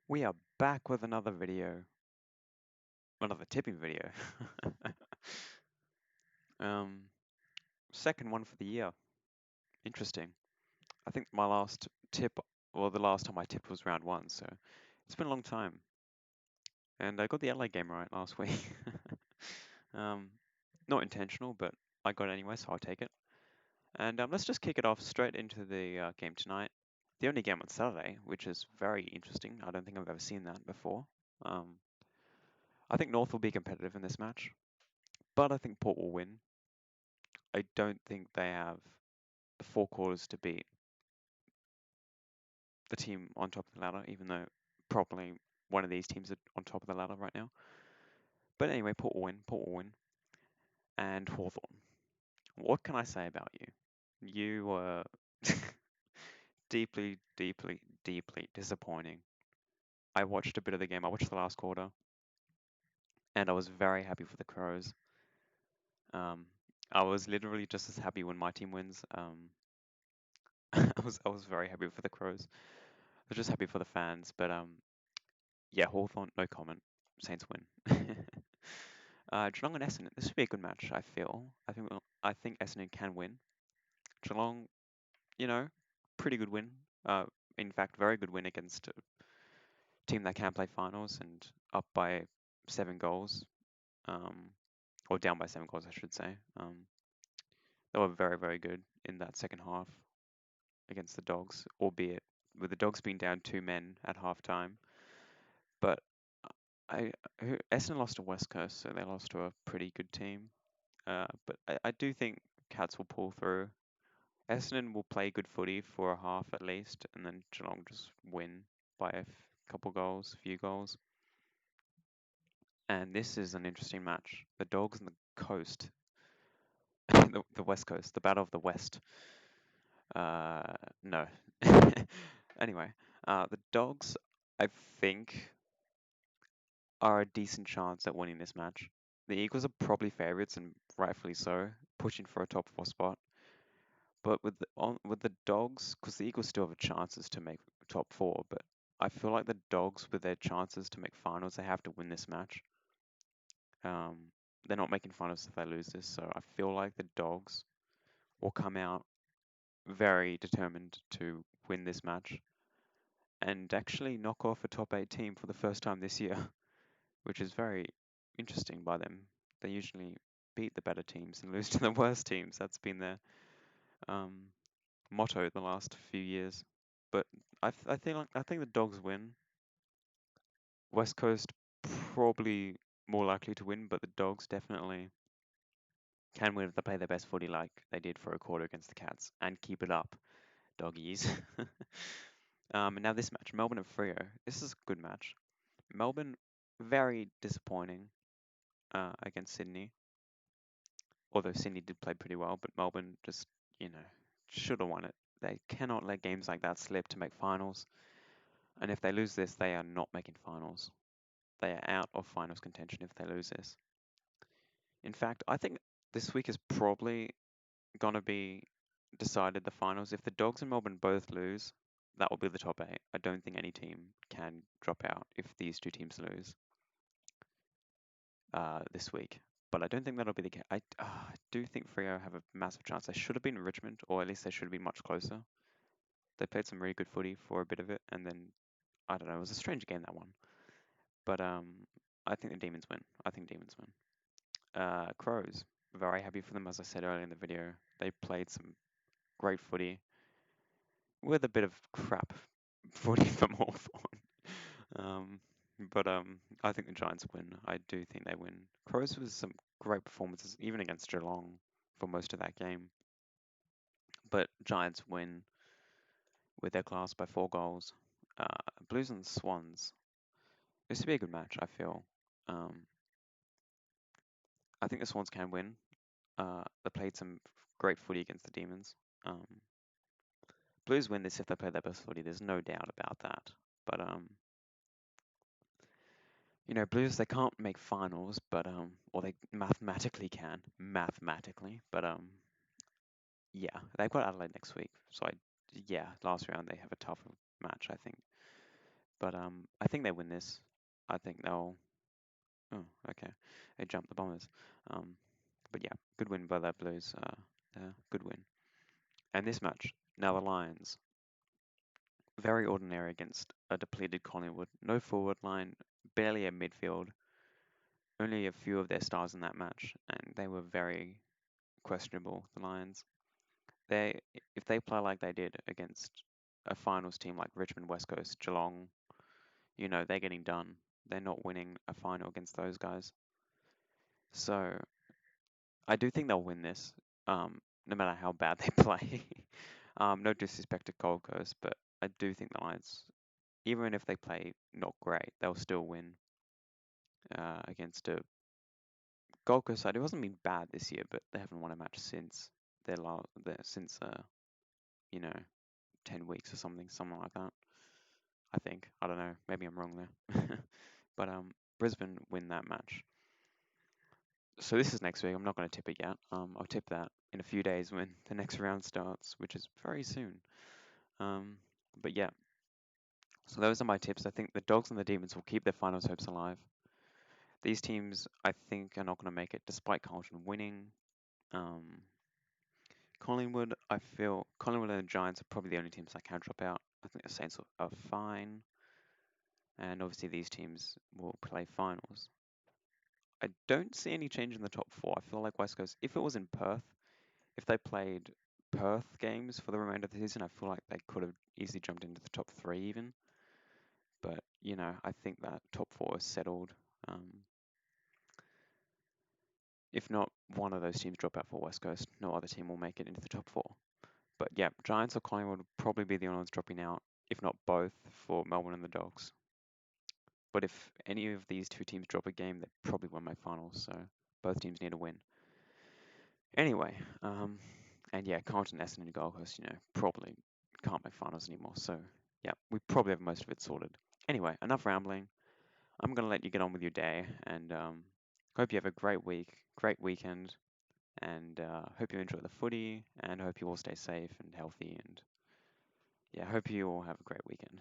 We are back with another video, another tipping video. um, Second one for the year. Interesting. I think my last tip, well, the last time I tipped was round one, so it's been a long time. And I got the LA game right last week. um, Not intentional, but I got it anyway, so I'll take it. And let's just kick it off straight into the game tonight. The only game on Saturday, which is very interesting. I don't think I've ever seen that before. Um, I think North will be competitive in this match, but I think Port will win. I don't think they have the four quarters to beat the team on top of the ladder, even though probably one of these teams are on top of the ladder right now. But anyway, Port will win. Port will win. And Hawthorn. What can I say about you? You were deeply, deeply, deeply disappointing. I watched a bit of the game. I watched the last quarter, and I was very happy for the Crows. Um, I was literally just as happy when my team wins. I was very happy for the Crows. I was just happy for the fans, but yeah, Hawthorn, no comment. Saints win. Geelong and Essendon. This would be a good match. I feel. I think Essendon can win. Geelong, you know, pretty good win. In fact, very good win against a team that can play finals and up by 7 goals. Um, or down by 7 goals, I should say. They were very, very good in that second half against the Dogs, albeit with the Dogs being down 2 men at half time. But Essendon lost to West Coast, so they lost to a pretty good team. But I do think Cats will pull through. Essendon will play good footy for a half at least, and then Geelong just win by a couple goals, a few goals. And this is an interesting match. The Dogs and the Coast, the West Coast, the Battle of the West. No. Anyway, the Dogs, I think, are a decent chance at winning this match. The Eagles are probably favourites and rightfully so, pushing for a top four spot. But with the Dogs, because the Eagles still have chances to make top four, but I feel like the Dogs, with their chances to make finals, they have to win this match. Um, they're not making finals if they lose this, so I feel like the Dogs will come out very determined to win this match and actually knock off a top 8 team for the first time this year, which is very interesting by them. They usually beat the better teams and lose to the worst teams. That's been their um, motto the last few years. But I think the Dogs win. West Coast probably more likely to win, but the Dogs definitely can win if they play their best footy like they did for a quarter against the Cats and keep it up, doggies. And now this match, Melbourne and Freo. This is a good match. Melbourne very disappointing against Sydney, although Sydney did play pretty well, but Melbourne just should have won it. They cannot let games like that slip to make finals. And if they lose this, they are not making finals. They are out of finals contention if they lose this. In fact, I think this week is probably going to be decided the finals. If the Dogs and Melbourne both lose, that will be the top 8. I don't think any team can drop out if these two teams lose this week. But I don't think that'll be the case. I do think Freo have a massive chance. They should have been Richmond, or at least they should have been much closer. They played some really good footy for a bit of it, and then I don't know. It was a strange game, that one. But I think the Demons win. I think Demons win. Crows, very happy for them. As I said earlier in the video, they played some great footy with a bit of crap footy from Hawthorn. Um, but I think the Giants win. I do think they win. Crows was some great performances, even against Geelong for most of that game. But Giants win with their class by 4 goals. Uh, Blues and Swans. This would be a good match, I feel. Um, I think the Swans can win. They played some great footy against the Demons. Um, Blues win this if they play their best footy. There's no doubt about that. But Blues they can't make finals, but or they mathematically can, mathematically. But yeah, they've got Adelaide next week. So yeah, last round they have a tougher match, I think. But I think they win this. I think they'll. Oh, okay. They jumped the Bombers. Um, but yeah, good win by the Blues. Good win. And this match, now the Lions, very ordinary against a depleted Collingwood. No forward line, barely a midfield. Only a few of their stars in that match, and they were very questionable. The Lions. They, if they play like they did against a finals team like Richmond, West Coast, Geelong, they're getting done. They're not winning a final against those guys. So I do think they'll win this, no matter how bad they play. No disrespect to Gold Coast, but I do think the Lions, even if they play not great, they'll still win against a Gold Coast side. It wasn't been bad this year, but they haven't won a match since since you know 10 weeks or something like that. I think I don't know. Maybe I'm wrong there, but Brisbane win that match. So this is next week. I'm not going to tip it yet. I'll tip that in a few days when the next round starts, which is very soon. Um, but yeah, so those are my tips. I think the Dogs and the Demons will keep their finals hopes alive. These teams, I think, are not going to make it despite Carlton winning. Um, Collingwood, I feel Collingwood and the Giants are probably the only teams that can drop out. I think the Saints are fine, and obviously these teams will play finals. I don't see any change in the top four. I feel like West Coast, if it was in Perth, if they played Perth games for the remainder of the season, I feel like they could have easily jumped into the top three even. But I think that top four is settled. Um, if not one of those teams drop out for West Coast, no other team will make it into the top four. But yeah, Giants or Collingwood would probably be the only ones dropping out, if not both, for Melbourne and the Dogs. But if any of these two teams drop a game, they probably won my finals. So both teams need to win. Anyway, and yeah, Carlton, Essendon, and Gold Coast, probably can't make finals anymore. So yeah, we probably have most of it sorted. Anyway, enough rambling. I'm gonna let you get on with your day, and hope you have a great week, great weekend, and hope you enjoy the footy, and hope you all stay safe and healthy, and yeah, hope you all have a great weekend.